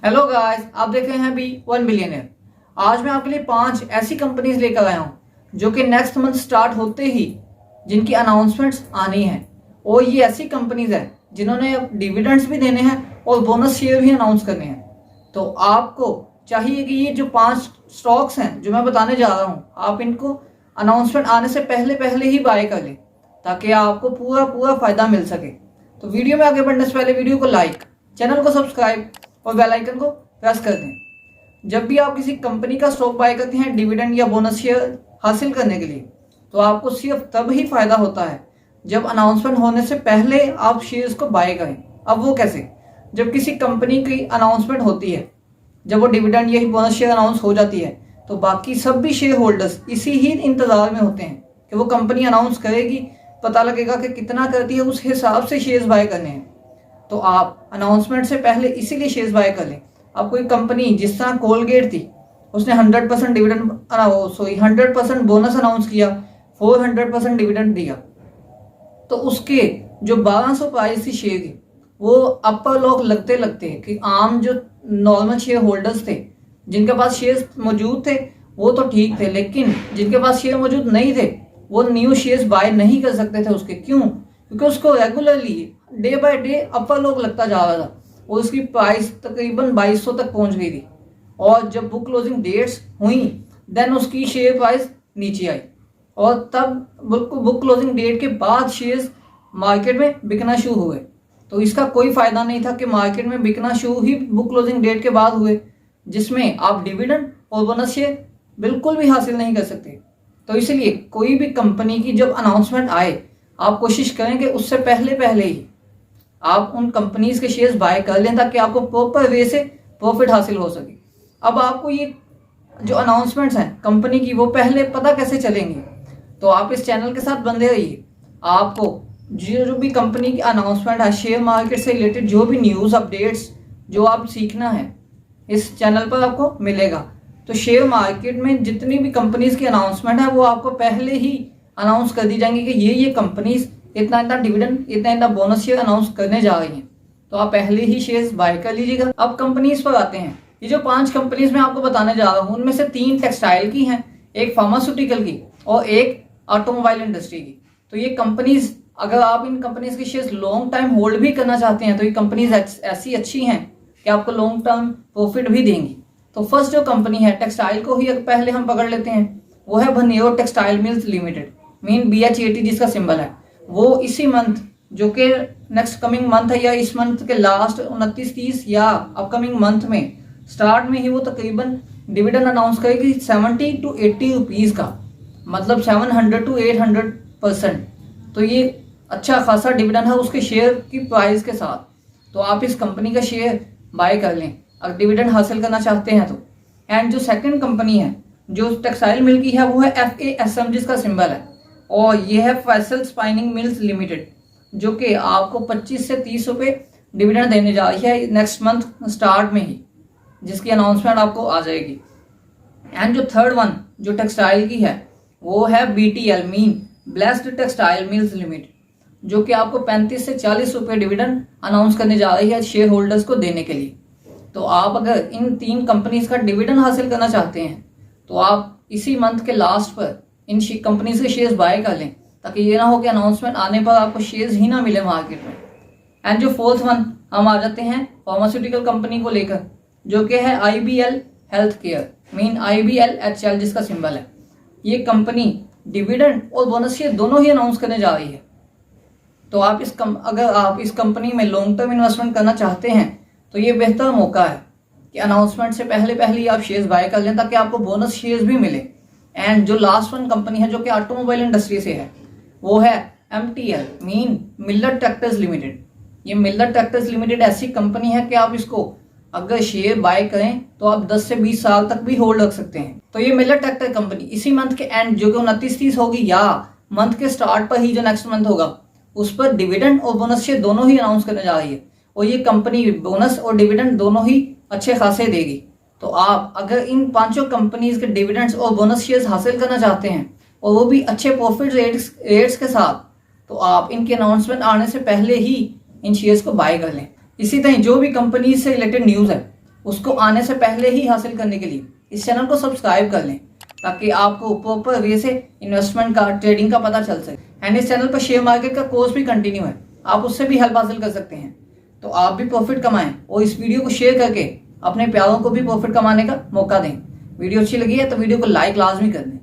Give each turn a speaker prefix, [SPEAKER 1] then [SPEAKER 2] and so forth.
[SPEAKER 1] Hello guys, आप देख रहे हैं अभी 1 बिलियनर। आज मैं आपके लिए 5 ऐसी कंपनीज लेकर आया हूं जो कि नेक्स्ट मंथ स्टार्ट होते ही जिनकी अनाउंसमेंट्स आनी है। और ये ऐसी कंपनीज है जिन्होंने डिविडेंड्स भी देने हैं और बोनस शेयर भी अनाउंस करने हैं। तो आपको चाहिए कि ये जो 5 स्टॉक्स हैं जो मैं बताने जा रहा हूँ, आप इनको अनाउंसमेंट आने से पहले पहले ही बाय कर लें ताकि आपको पूरा पूरा फायदा मिल सके। तो वीडियो में आगे बढ़ने से पहले वीडियो को लाइक, चैनल को सब्सक्राइब और बेल आइकन को प्रेस कर दें। जब भी आप किसी कंपनी का स्टॉक बाय करते हैं डिविडेंड या बोनस शेयर हासिल करने के लिए, तो आपको सिर्फ तब ही फायदा होता है जब अनाउंसमेंट होने से पहले आप शेयर्स को बाय करें। अब वो कैसे? जब किसी कंपनी की अनाउंसमेंट होती है, जब वो डिविडेंड या बोनस शेयर अनाउंस हो जाती है, तो बाकी सब भी शेयर होल्डर्स इसी ही इंतजार में होते हैं कि वो कंपनी अनाउंस करेगी, पता लगेगा कि कितना करती है, उस हिसाब से शेयर्स बाय करने हैं। तो आप अनाउंसमेंट से पहले इसीलिए शेयर्स बाय कर लें। अब कोई कंपनी जिस तरह कोलगेट थी, उसने 100% डिविडेंड 100% बोनस अनाउंस किया, 400% डिविडेंड दिया, तो उसके जो 1200 प्राइस थी शेयर की, वो अपर लॉक लगते लगते कि आम जो नॉर्मल शेयर होल्डर्स थे जिनके पास शेयर्स मौजूद थे वो तो ठीक थे, लेकिन जिनके पास शेयर मौजूद नहीं थे वो न्यू शेयर्स बाय नहीं कर सकते थे उसके। क्यों? क्योंकि उसको regularly day by day upper lock लगता जा रहा था और उसकी प्राइस तकरीबन 2200 तक पहुंच गई थी। और जब बुक क्लोजिंग डेट्स हुई देन उसकी शेयर प्राइस नीचे आई और तब बुक क्लोजिंग डेट के बाद शेयर्स मार्केट में बिकना शुरू हुए। तो इसका कोई फायदा नहीं था कि मार्केट में बिकना शुरू ही बुक क्लोजिंग डेट के बाद हुए, जिसमें आप डिविडेंड और बोनस शेयर बिल्कुल भी हासिल नहीं कर सकते। तो इसलिए कोई भी कंपनी की जब अनाउंसमेंट आए, आप कोशिश करें कि उससे पहले पहले ही आप उन कंपनीज के शेयर्स बाय कर लें ताकि आपको प्रॉपर वे से प्रॉफिट हासिल हो सके। अब आपको ये जो अनाउंसमेंट्स हैं कंपनी की वो पहले पता कैसे चलेंगी? तो आप इस चैनल के साथ बंधे रहिए। आपको जो भी कंपनी की अनाउंसमेंट है, शेयर मार्केट से रिलेटेड जो भी न्यूज़ अपडेट्स जो आप सीखना है, इस चैनल पर आपको मिलेगा। तो शेयर मार्केट में जितनी भी कंपनीज की अनाउंसमेंट है वो आपको पहले ही अनाउंस कर दी जाएंगी कि ये कंपनीज इतना इतना डिविडेंड, इतना इतना बोनस शेयर अनाउंस करने जा रही हैं। तो आप पहले ही शेयर्स बाय कर लीजिएगा। अब कंपनीज पर आते हैं। ये जो 5 कंपनीज मैं आपको बताने जा रहा हूँ उनमें से 3 टेक्सटाइल की हैं, एक फार्मास्यूटिकल की और एक ऑटोमोबाइल इंडस्ट्री की। तो ये कंपनीज, अगर आप इन कंपनीज के शेयर्स लॉन्ग टाइम होल्ड भी करना चाहते हैं तो ये कंपनीज ऐसी अच्छी हैं कि आपको लॉन्ग टर्म प्रॉफिट भी देंगी। तो फर्स्ट जो कंपनी है, टेक्सटाइल को ही पहले हम पकड़ लेते हैं, वो है Bhanero textile mills limited, mean BHAT जिसका सिंबल है। वो इसी मंथ, जो कि नेक्स्ट कमिंग मंथ है या इस मंथ के लास्ट 29-30 या अपकमिंग मंथ में स्टार्ट में ही वो तकरीबन डिविडेंड अनाउंस करेगी 70 to 80 रुपीज़ का, मतलब 700 to 800%। तो ये अच्छा खासा डिविडेंड है उसके शेयर की प्राइस के साथ। तो आप इस कंपनी का शेयर बाय कर लें अगर डिविडेंड हासिल करना चाहते हैं तो। एंड जो सेकंड कंपनी है जो टेक्सटाइल मिल की है वो है FASM जिसका सिंबल है, और ये है फैसल स्पाइनिंग मिल्स लिमिटेड, जो कि आपको 25 से 30 रुपये डिविडेंड देने जा रही है नेक्स्ट मंथ स्टार्ट में ही, जिसकी अनाउंसमेंट आपको आ जाएगी। एंड जो थर्ड वन जो टेक्सटाइल की है वो है BTL mean blessed textile mills limited, जो कि आपको 35 से 40 रुपये डिविडेंड अनाउंस करने जा रही है शेयर होल्डर्स को देने के लिए। तो आप अगर इन 3 कंपनीज का डिविडेंड हासिल करना चाहते हैं तो आप इसी मंथ के लास्ट पर इन कंपनीज के शेयर्स बाय कर लें ताकि ये ना हो कि अनाउंसमेंट आने पर आपको शेयर्स ही ना मिले मार्केट में। एंड जो फोर्थ वन हम आ जाते हैं फार्मास्यूटिकल कंपनी को लेकर, जो कि है IBL health care, mean IBLHL जिसका सिंबल है। ये कंपनी डिविडेंड और बोनस शेयर दोनों ही अनाउंस करने जा रही है। तो आप अगर आप इस कंपनी में लॉन्ग टर्म इन्वेस्टमेंट करना चाहते हैं तो ये बेहतर मौका है कि अनाउंसमेंट से पहले पहले ही आप शेयर्स बाय कर लें ताकि आपको बोनस शेयर्स भी मिले। एंड जो लास्ट वन कंपनी है जो कि ऑटोमोबाइल इंडस्ट्री से है वो है MTL mean Miller tractors limited. ये मिलर ट्रैक्टर्स लिमिटेड ऐसी कंपनी है कि आप इसको अगर शेयर बाय करें तो आप 10 से 20 साल तक भी होल्ड रख सकते हैं। तो ये मिलर ट्रैक्टर कंपनी इसी मंथ के एंड जो कि 29-30 होगी या मंथ के स्टार्ट पर ही जो नेक्स्ट मंथ होगा उस पर डिविडेंड और बोनस शेयर दोनों ही अनाउंस करने जा रही है, और ये कंपनी बोनस और डिविडेंड दोनों ही अच्छे खासे देगी। तो आप अगर इन 5 कंपनीज के डिविडेंड्स और बोनस शेयर्स हासिल करना चाहते हैं और वो भी अच्छे प्रॉफिट रेट्स के साथ, तो आप इनके अनाउंसमेंट आने से पहले ही इन शेयर्स को बाय कर लें। इसी तरह जो भी कंपनी से रिलेटेड न्यूज़ है उसको आने से पहले ही हासिल करने के लिए इस चैनल को सब्सक्राइब कर लें, ताकि आपको प्रॉपर वे से इन्वेस्टमेंट का, ट्रेडिंग का पता चल सके। एंड इस चैनल पर शेयर मार्केट का कोर्स भी कंटिन्यू है, आप उससे भी हेल्प हासिल कर सकते हैं। तो आप भी प्रॉफिट कमाएं और इस वीडियो को शेयर करके अपने प्यारों को भी प्रॉफिट कमाने का मौका दें। वीडियो अच्छी लगी है तो वीडियो को लाइक लाजमी कर दें।